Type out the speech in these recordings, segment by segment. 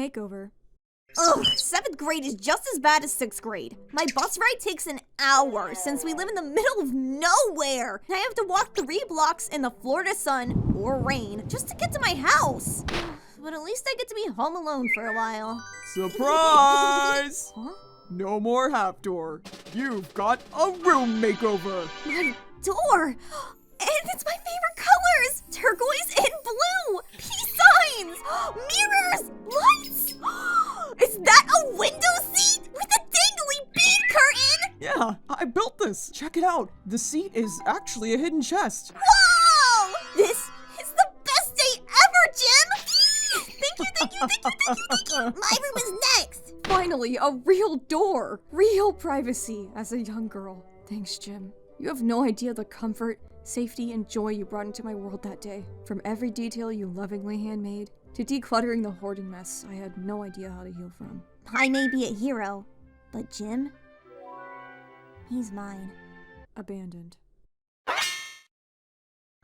Makeover. Ugh, 7th grade is just as bad as 6th grade. My bus ride takes an hour since we live in the middle of nowhere. And I have to walk 3 blocks in the Florida sun or rain just to get to my house. But at least I get to be home alone for a while. Surprise! Huh? No more half door. You've got a room makeover. My door! And it's my favorite colors! Turquoise and blue! Peace signs! Mirrors! Lights! Is that a window seat with a dangly bead curtain? Yeah, I built this. Check it out. The seat is actually a hidden chest. Whoa! This is the best day ever, Jim! Thank you. My room is next! Finally, a real door! Real privacy as a young girl. Thanks, Jim. You have no idea the comfort, safety, and joy you brought into my world that day. From every detail you lovingly handmade, to decluttering the hoarding mess I had no idea how to heal from. I may be a hero, but Jim, he's mine. Abandoned.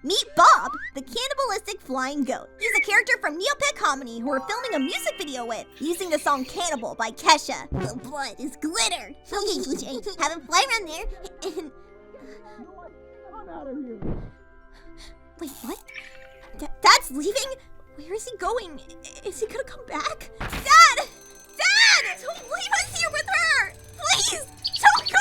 Meet Bob, the cannibalistic flying goat. He's a character from Neopet Comedy who we're filming a music video with, using the song Cannibal by Kesha. The blood is glitter. Okay, BJ, have him fly around there and... Get out of here. Wait, what? Dad's leaving? Where is he going? Is he gonna come back? Dad! Dad! Don't leave us here with her! Please! Don't go!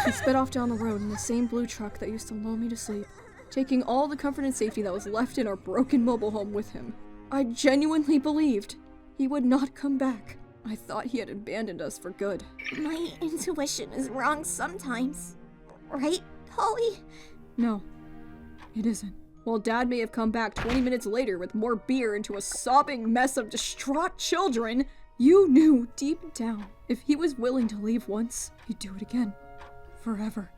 He sped off down the road in the same blue truck that used to lull me to sleep, taking all the comfort and safety that was left in our broken mobile home with him. I genuinely believed he would not come back. I thought he had abandoned us for good. My intuition is wrong sometimes. Right, Holly? No, it isn't. While Dad may have come back 20 minutes later with more beer into a sobbing mess of distraught children, you knew deep down if he was willing to leave once, he'd do it again. Forever.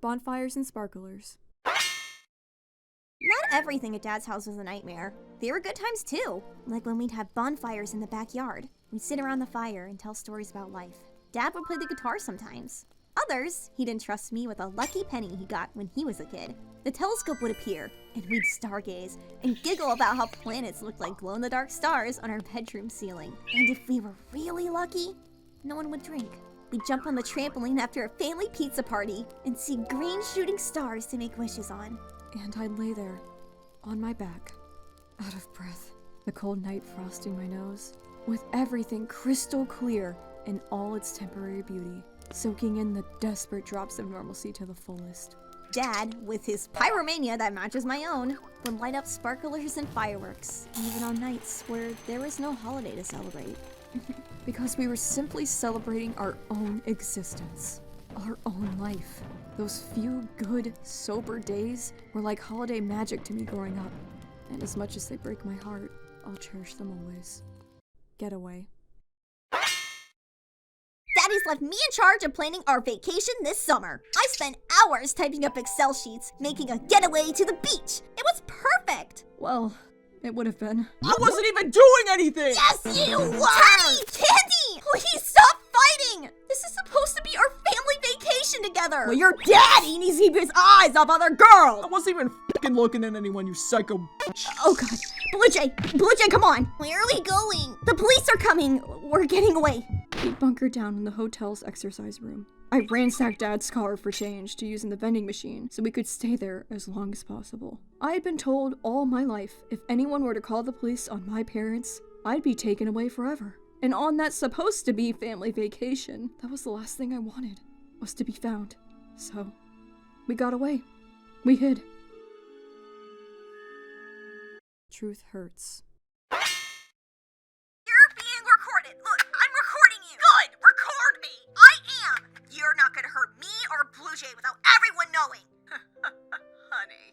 Bonfires and sparklers. Not everything at Dad's house was a nightmare. There were good times too, like when we'd have bonfires in the backyard. We'd sit around the fire and tell stories about life. Dad would play the guitar sometimes. Others, he'd entrust me with a lucky penny he got when he was a kid. The telescope would appear, and we'd stargaze and giggle about how planets looked like glow-in-the-dark stars on our bedroom ceiling. And if we were really lucky, no one would drink. We'd jump on the trampoline after a family pizza party and see green shooting stars to make wishes on. And I'd lay there, on my back, out of breath, the cold night frosting my nose, with everything crystal clear in all its temporary beauty, soaking in the desperate drops of normalcy to the fullest. Dad, with his pyromania that matches my own, would light up sparklers and fireworks, even on nights where there was no holiday to celebrate. Because we were simply celebrating our own existence, our own life. Those few good, sober days were like holiday magic to me growing up, and as much as they break my heart, I'll cherish them always. Getaway. Daddy's left me in charge of planning our vacation this summer. I spent hours typing up Excel sheets, making a getaway to the beach. It was perfect. Well, it would have been. I wasn't even doing anything! Yes, you were! Teddy! Candy! Please stop fighting! This is supposed to be our family vacation together! Well, your daddy needs to keep his eyes off other girls! I wasn't even f***ing looking at anyone, you psycho bitch. Oh god. Blue Jay, come on! Where are we going? The police are coming! We're getting away. We bunkered down in the hotel's exercise room. I ransacked Dad's car for change to use in the vending machine so we could stay there as long as possible. I had been told all my life if anyone were to call the police on my parents, I'd be taken away forever. And on that supposed to be family vacation, that was the last thing I wanted, was to be found. So, we got away. We hid. Truth hurts. You're being recorded. Look, I'm recording you. Good, record me. I am. You're not gonna hurt me or Blue Jay without everyone knowing. Honey,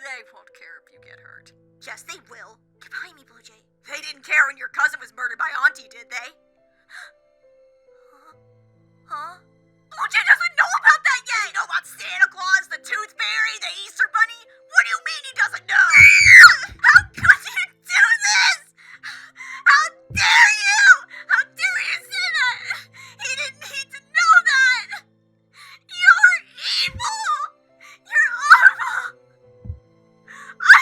they won't care if you get hurt. Yes, they will. Get behind me, Blue Jay. They didn't care when your cousin was murdered by Auntie, did they? Huh? Blue Jay doesn't know about that yet! Does he know about Santa Claus, the Tooth Fairy, the Easter Bunny? What do you mean he doesn't know? How could you do this? How dare you? How dare you say that? He didn't need to know that! You're evil! You're awful! I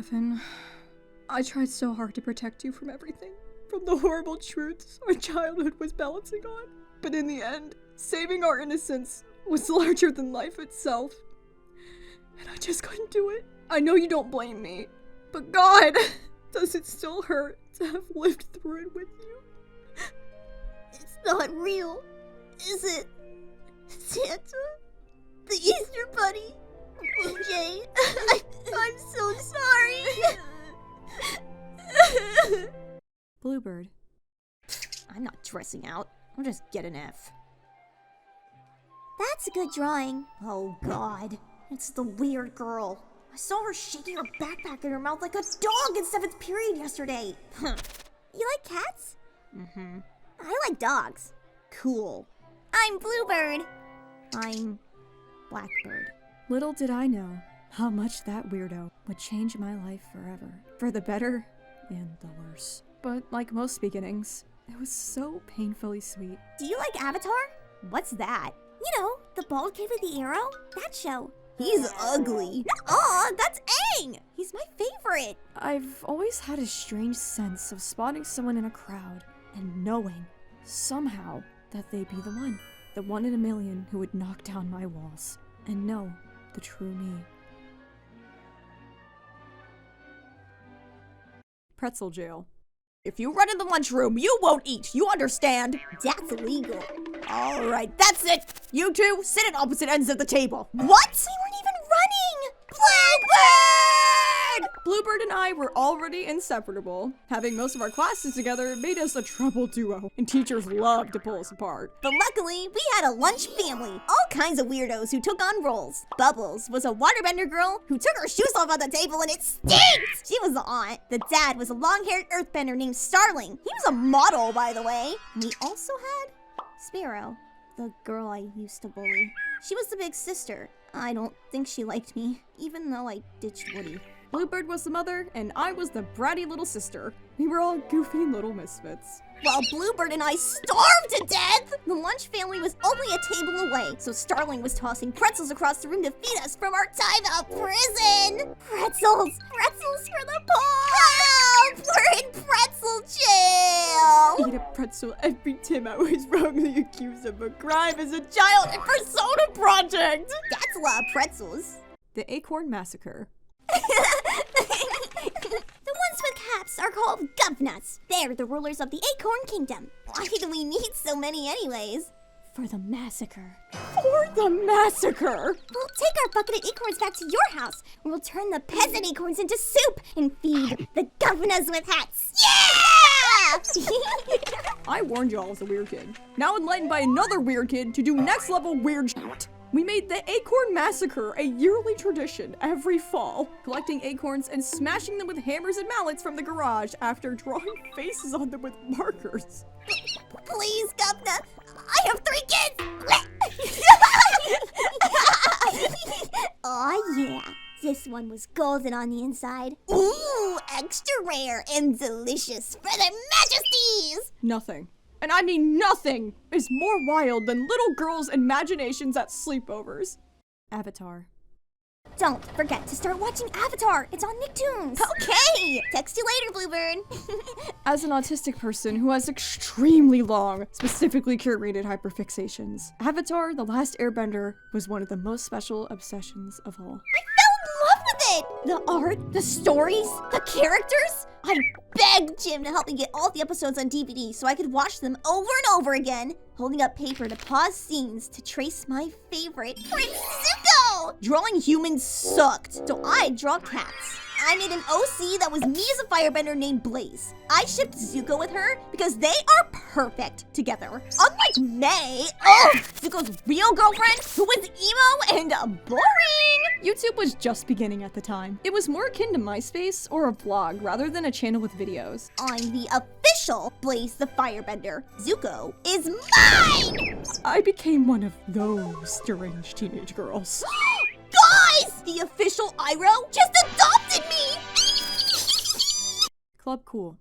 Evan, I tried so hard to protect you from everything, from the horrible truths our childhood was balancing on. But in the end, saving our innocence was larger than life itself. And I just couldn't do it. I know you don't blame me, but God, does it still hurt to have lived through it with you? It's not real, is it? Santa? The Easter Bunny? Blue Jay? I'm so sorry! Bluebird. I'm not dressing out. I'll just get an F. That's a good drawing. Oh God, it's the weird girl. I saw her shaking her backpack in her mouth like a dog in 7th period yesterday. You like cats? Mm-hmm. I like dogs. Cool. I'm Bluebird. I'm Blackbird. Little did I know how much that weirdo would change my life forever. For the better and the worse. But like most beginnings, it was so painfully sweet. Do you like Avatar? What's that? You know, the bald kid with the arrow? That show. He's ugly. Aw, that's Aang! He's my favorite. I've always had a strange sense of spotting someone in a crowd and knowing, somehow, that they'd be the one in a million who would knock down my walls and know the true me. Pretzel Jail. If you run in the lunchroom, you won't eat, you understand? That's illegal. Alright, that's it! You two, sit at opposite ends of the table. What? We weren't even running! Blackbird! Bluebird and I were already inseparable. Having most of our classes together made us a trouble duo, and teachers loved to pull us apart. But luckily, we had a lunch family. All kinds of weirdos who took on roles. Bubbles was a waterbender girl who took her shoes off on the table and it stinks! She was the aunt. The dad was a long-haired earthbender named Starling. He was a model, by the way. We also had Sparrow, the girl I used to bully. She was the big sister. I don't think she liked me, even though I ditched Woody. Bluebird was the mother, and I was the bratty little sister. We were all goofy little misfits. While Bluebird and I starved to death! The lunch family was only a table away, so Starling was tossing pretzels across the room to feed us from our time out of prison! Pretzels! Pretzels for the poor! Help! We're in Pretzel Jail! Eat a pretzel every time I was wrongly accused of a crime as a child in Persona Project! That's a lot of pretzels. The Acorn Massacre. The ones with caps are called governors. They're the rulers of the Acorn Kingdom. Why do we need so many anyways? For the massacre. For the massacre! We'll take our bucket of acorns back to your house, where we'll turn the peasant acorns into soup and feed the governors with hats. Yeah! I warned y'all as a weird kid. Now enlightened by another weird kid to do next level weird shit. We made the Acorn Massacre a yearly tradition every fall, collecting acorns and smashing them with hammers and mallets from the garage after drawing faces on them with markers. Please, Governor, I have 3 kids! Oh yeah, this one was golden on the inside. Ooh, extra rare and delicious for their majesties! Nothing. And I mean nothing is more wild than little girls' imaginations at sleepovers. Avatar. Don't forget to start watching Avatar. It's on Nicktoons. Okay. Text you later, Bluebird. As an autistic person who has extremely long, specifically curated hyperfixations, Avatar: The Last Airbender was one of the most special obsessions of all. I fell in love with it. The art, the stories, the characters. I begged Jim to help me get all the episodes on DVD so I could watch them over and over again, holding up paper to pause scenes to trace my favorite, Prince Zuko! Drawing humans sucked, so I'd draw cats. I made an OC that was me as a firebender named Blaze. I shipped Zuko with her because they are perfect together. Unlike May, Zuko's real girlfriend, who was emo and boring. YouTube was just beginning at the time. It was more akin to MySpace or a blog rather than a channel with videos. I'm the official Blaze the Firebender. Zuko is mine! I became one of those deranged teenage girls. Guys! The official Iroh just adopted me! Club Cool.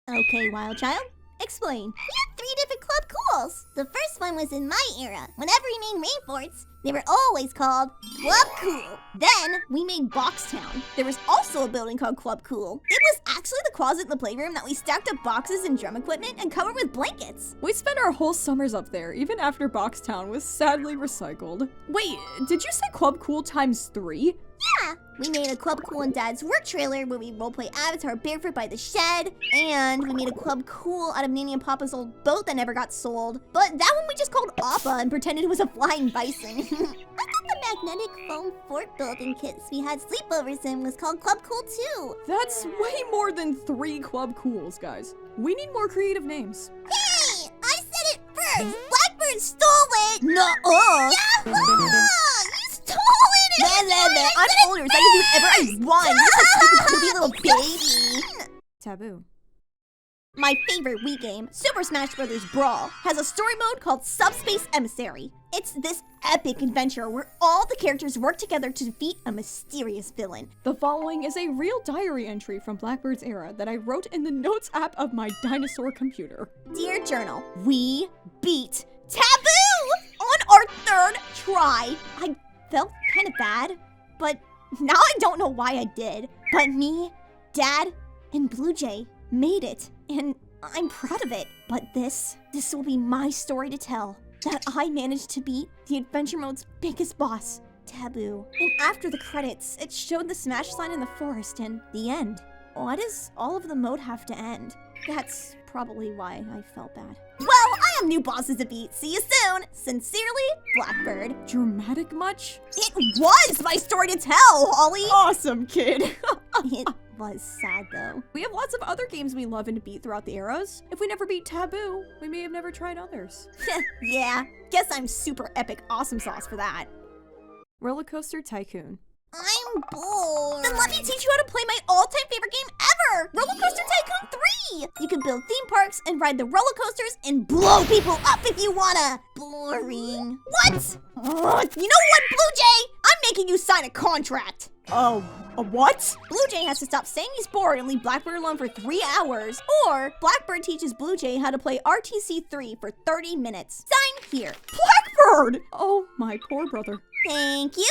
Okay, Wild Child, explain. We had 3 different Club Cools. The first one was in my era, whenever we made rainforts. They were always called Club Cool. Then we made Box Town. There was also a building called Club Cool. It was actually the closet in the playroom that we stacked up boxes and drum equipment and covered with blankets. We spent our whole summers up there, even after Boxtown was sadly recycled. Wait, did you say Club Cool times 3? Yeah, we made a Club Cool and Dad's work trailer where we roleplay Avatar barefoot by the shed, and we made a Club Cool out of Nanny and Papa's old boat that never got sold. But that one we just called Appa and pretended it was a flying bison. I thought the magnetic foam fort building kits we had sleepovers in was called Club Cool too. That's way more than 3 Club Cools, guys. We need more creative names. Hey, I said it first. Blackbird stole it. Nuh-uh. Yahoo! You stole it. I'm older, so I can do whatever I want. You're a stupid little baby. Taboo. My favorite Wii game, Super Smash Bros. Brawl, has a story mode called Subspace Emissary. It's this epic adventure where all the characters work together to defeat a mysterious villain. The following is a real diary entry from Blackbird's era that I wrote in the notes app of my dinosaur computer. Dear Journal, we beat Tabuu on our 3rd try. I felt kind of bad, but now I don't know why I did. But me, Dad, and Blue Jay made it, and I'm proud of it. But this will be my story to tell, that I managed to beat the adventure mode's biggest boss, Tabuu. And after the credits, it showed the smash sign in the forest and the end. Why does all of the mode have to end? That's probably why I felt bad. Well, I have new bosses to beat. See you soon. Sincerely, Blackbird. Dramatic much? It was my story to tell, Holly. Awesome, kid. It was sad, though. We have lots of other games we love and beat throughout the eras. If we never beat Taboo, we may have never tried others. Yeah, guess I'm super epic awesome sauce for that. Rollercoaster Tycoon. I'm bored. Then let me teach you how to play my all-time favorite game ever, Rollercoaster Tycoon 3. You can build theme parks and ride the roller coasters and blow people up if you wanna. Boring. What? You know what, Blue Jay? I'm making you sign a contract. Oh, a what? Blue Jay has to stop saying he's bored and leave Blackbird alone for 3 hours, or Blackbird teaches Blue Jay how to play RTC3 for 30 minutes. Sign here. Blackbird! Oh, my poor brother. Thank you.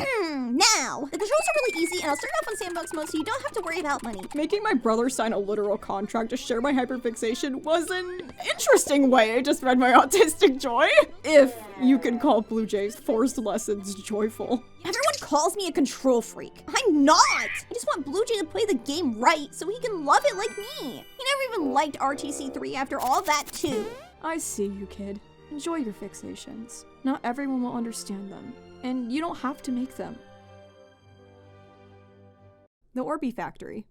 Now, the controls are really easy, and I'll start off on sandbox mode so you don't have to worry about money. Making my brother sign a literal contract to share my hyperfixation was an interesting way I just read my autistic joy. If you can call Blue Jay's forced lessons joyful. Everyone calls me a control freak. I'm not! I just want Blue Jay to play the game right so he can love it like me. He never even liked RTC3 after all that, too. I see you, kid. Enjoy your fixations. Not everyone will understand them, and you don't have to make them. The Orbee Factory.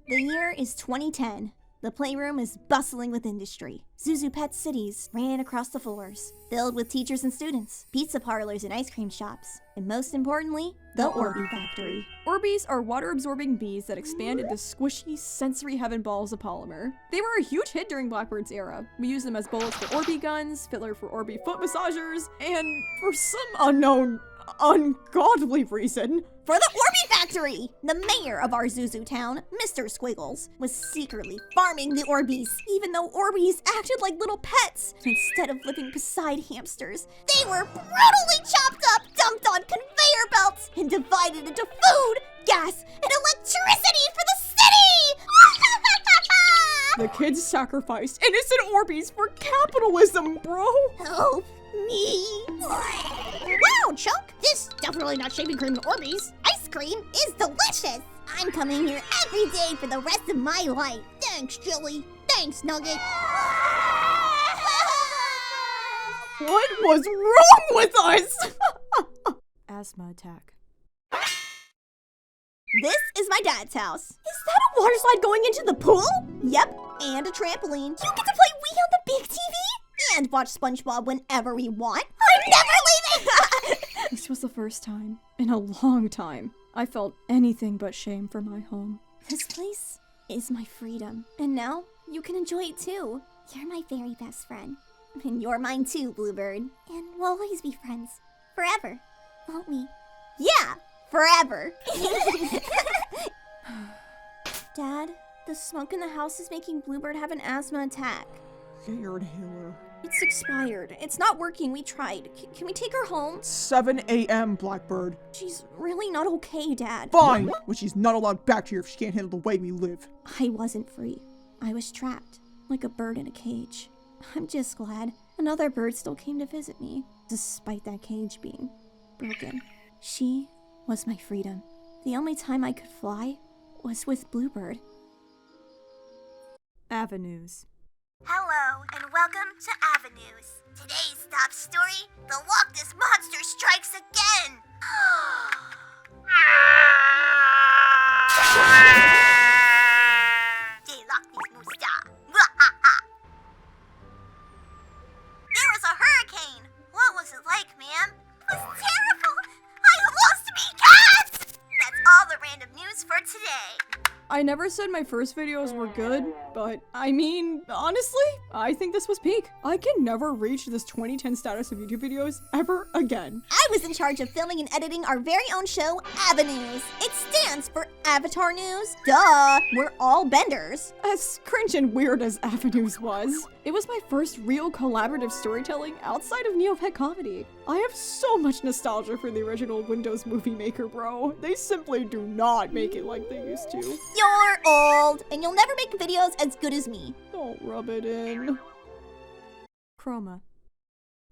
The year is 2010. The playroom is bustling with industry. Zuzu pet cities ran across the floors, filled with teachers and students, pizza parlors and ice cream shops, and most importantly, the Orbee Factory. Orbees are water-absorbing bees that expand into squishy, sensory heaven balls of polymer. They were a huge hit during Blackbird's era. We used them as bullets for Orbee guns, filler for Orbee foot massagers, and for some unknown, ungodly reason, for the Orbee Factory! The mayor of our Zuzu town, Mr. Squiggles, was secretly farming the Orbees, even though Orbees acted like little pets. Instead of living beside hamsters, they were brutally chopped up, dumped on conveyor belts, and divided into food, gas, and electricity for the city! The kids sacrificed innocent Orbees for capitalism, bro! Help me! Wow, Chuck! This definitely not shaving cream and Orbeez. Ice cream is delicious! I'm coming here every day for the rest of my life. Thanks, Chili. Thanks, Nugget. What was wrong with us? Asthma Attack. This is my dad's house. Is that a water slide going into the pool? Yep, and a trampoline. You get to play Wii on the big TV? And watch SpongeBob whenever we want. I'm never leaving! This was the first time in a long time I felt anything but shame for my home. This place is my freedom. And now you can enjoy it too. You're my very best friend. And you're mine too, Bluebird. And we'll always be friends. Forever. Won't we? Yeah, forever. Dad, the smoke in the house is making Bluebird have an asthma attack. Get your inhaler. It's expired. It's not working. We tried. Can we take her home? 7 a.m., Blackbird. She's really not okay, Dad. Fine, but she's not allowed back here if she can't handle the way we live. I wasn't free. I was trapped, like a bird in a cage. I'm just glad another bird still came to visit me, despite that cage being broken. She was my freedom. The only time I could fly was with Bluebird. Ava-News. Hello, and welcome to Ava-News. Today's top story, the Loch Ness Monster strikes again! The Loch Ness Monster. There was a hurricane. What was it like, ma'am? It was terrible. I almost beat cats! That's all the random news for today. I never said my first videos were good, but I mean, honestly, I think this was peak. I can never reach this 2010 status of YouTube videos ever again. I was in charge of filming and editing our very own show, Ava-News. It stands for Avatar News. Duh, we're all benders. As cringe and weird as Ava-News was, it was my first real collaborative storytelling outside of Neopet comedy. I have so much nostalgia for the original Windows Movie Maker, bro. They simply do not make it like they used to. You're old, and you'll never make videos as good as me. Don't rub it in. Chroma.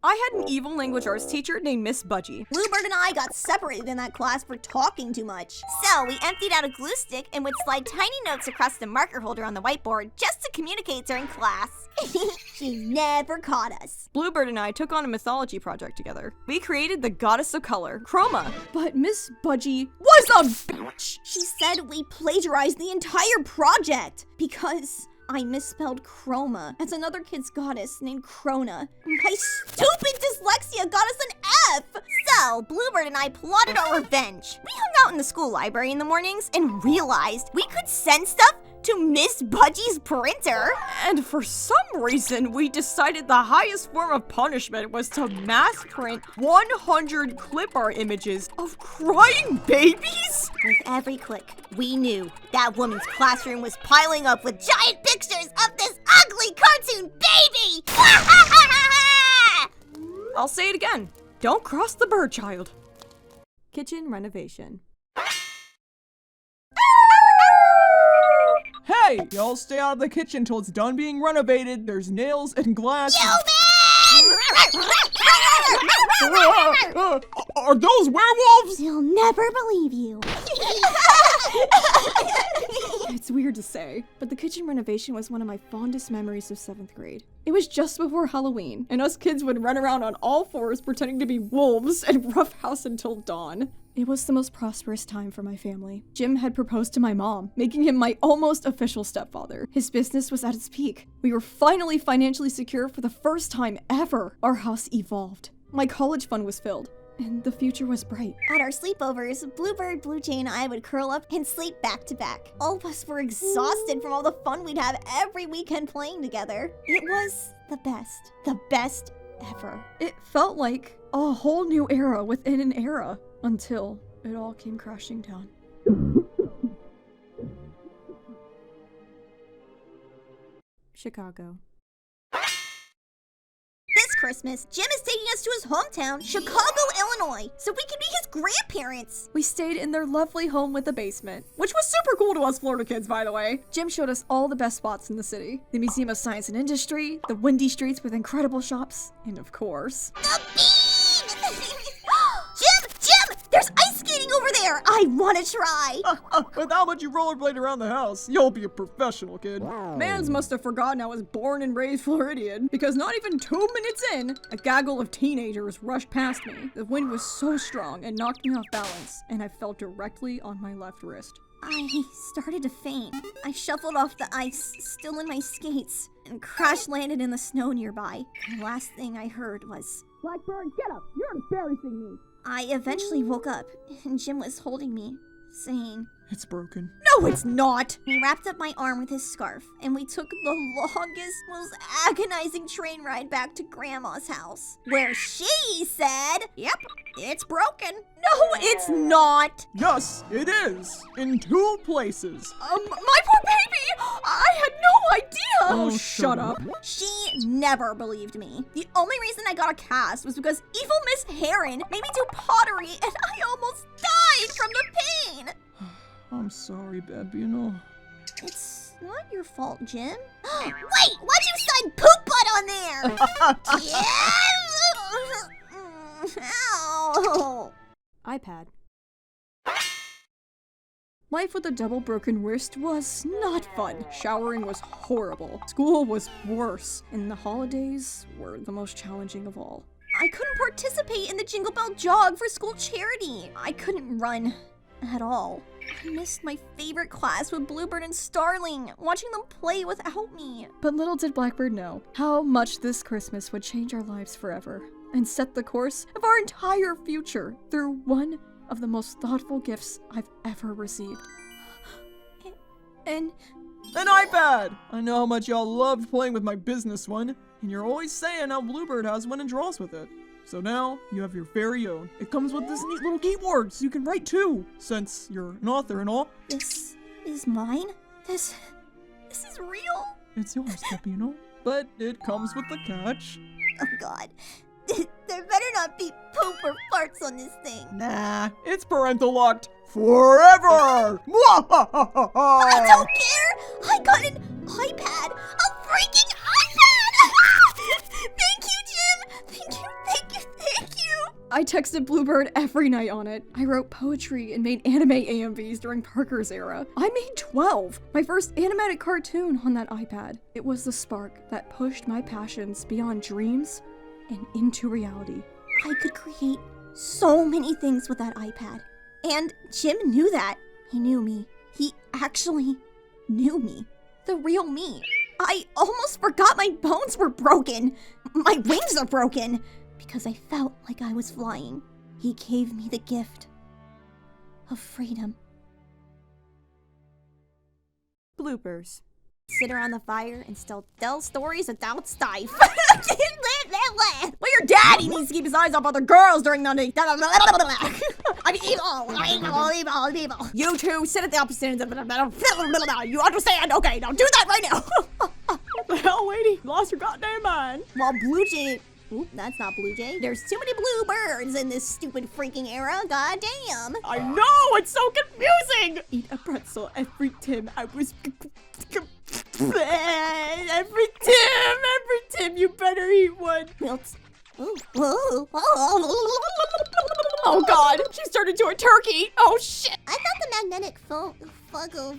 I had an evil language arts teacher named Miss Budgie. Bluebird and I got separated in that class for talking too much. So we emptied out a glue stick and would slide tiny notes across the marker holder on the whiteboard just to communicate during class. She never caught us. Bluebird and I took on a mythology project together. We created the goddess of color, Chroma. But Miss Budgie was a bitch! She said we plagiarized the entire project because I misspelled Chroma as another kid's goddess named Crona. My stupid dyslexia got us an F! So, Bluebird and I plotted our revenge. We hung out in the school library in the mornings and realized we could send stuff to Miss Budgie's printer. And for some reason, we decided the highest form of punishment was to mass print 100 clip art images of crying babies? With every click, we knew that woman's classroom was piling up with giant pictures of this ugly cartoon baby! I'll say it again. Don't cross the bird child. Kitchen renovation. Hey, y'all stay out of the kitchen till it's done being renovated. There's nails and glass. Are those werewolves? They'll never believe you. It's weird to say, but the kitchen renovation was one of my fondest memories of 7th grade. It was just before Halloween, and us kids would run around on all fours pretending to be wolves and roughhouse until dawn. It was the most prosperous time for my family. Jim had proposed to my mom, making him my almost official stepfather. His business was at its peak. We were finally financially secure for the first time ever. Our house evolved. My college fund was filled, and the future was bright. At our sleepovers, Bluebird, Blue Jay, and I would curl up and sleep back to back. All of us were exhausted from all the fun we'd have every weekend playing together. It was the best ever. It felt like a whole new era within an era, until it all came crashing down. Chicago. This Christmas, Jim is taking us to his hometown, Chicago, Illinois, so we can be his grandparents. We stayed in their lovely home with a basement, which was super cool to us Florida kids, by the way. Jim showed us all the best spots in the city. The Museum of Science and Industry, the windy streets with incredible shops, and of course, the bean! Jim! There's ice skating over there! I want to try! With how much you rollerblade around the house, you'll be a professional, kid. Mans must have forgotten I was born and raised Floridian, because not even 2 minutes in, a gaggle of teenagers rushed past me. The wind was so strong and knocked me off balance, and I fell directly on my left wrist. I started to faint. I shuffled off the ice, still in my skates, and crash landed in the snow nearby. The last thing I heard was, "Blackbird, get up! You're embarrassing me!" I eventually woke up, and Jim was holding me, saying, It's broken. No, it's not! He wrapped up my arm with his scarf, and we took the longest, most agonizing train ride back to Grandma's house, where she said, Yep, it's broken. No, it's not. Yes, it is. In 2 places. My poor baby! I had no idea! Oh, shut up. She never believed me. The only reason I got a cast was because evil Miss Heron made me do pottery and I almost died from the pain. I'm sorry, babe, It's not your fault, Jim. Wait, why'd you sign poop butt on there? Jim! Ow. iPad. Life with a double broken wrist was not fun. Showering was horrible. School was worse. And the holidays were the most challenging of all. I couldn't participate in the Jingle Bell Jog for school charity. I couldn't run at all. I missed my favorite class with Bluebird and Starling, watching them play without me. But little did Blackbird know how much this Christmas would change our lives forever and set the course of our entire future through one of the most thoughtful gifts I've ever received. And An iPad! I know how much y'all loved playing with my business one, and you're always saying how Bluebird has one and draws with it. So now, you have your very own. It comes with this neat little keyboard, so you can write too, since you're an author and all. this is mine? This is real? It's yours, Pepino. But it comes with the catch. Oh god. There better not be poop or farts on this thing. Nah, it's parental locked forever! I don't care! I got an iPad! A freaking iPad! Thank you, Jim! Thank you! I texted Bluebird every night on it. I wrote poetry and made anime AMVs during Parker's era. I made 12! My first animated cartoon on that iPad. It was the spark that pushed my passions beyond dreams and into reality. I could create so many things with that iPad. And Jim knew that. He knew me. He actually knew me. The real me. I almost forgot my bones were broken. My wings are broken. Because I felt like I was flying. He gave me the gift of freedom. Bloopers. Sit around the fire and still tell stories about Stife. Well, your daddy needs to keep his eyes off other girls during the night. I'm evil. You two sit at the opposite ends of you understand? Okay, now do that right now. What the hell, lady? Lost your goddamn mind. While Blue Jay... Oop, that's not Blue Jay. There's too many bluebirds in this stupid freaking era. God damn. I know! It's so confusing! Eat a pretzel every time I was... Every time, you better eat one. Oh god, she's turned into a turkey. Oh shit. I thought the magnetic phone... Fuck me!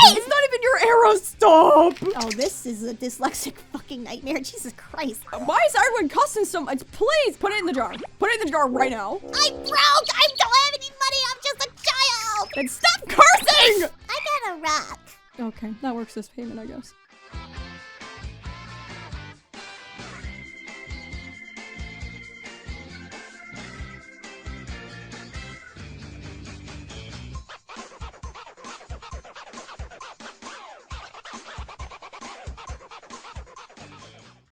It's not even your arrow, stop! Oh, this is a dyslexic fucking nightmare. Jesus Christ. Why is everyone cussing so much? Please, put it in the jar. Put it in the jar right now. I'm broke! I don't have any money! I'm just a child! Then stop cursing! I got a rock. Okay, that works as payment, I guess.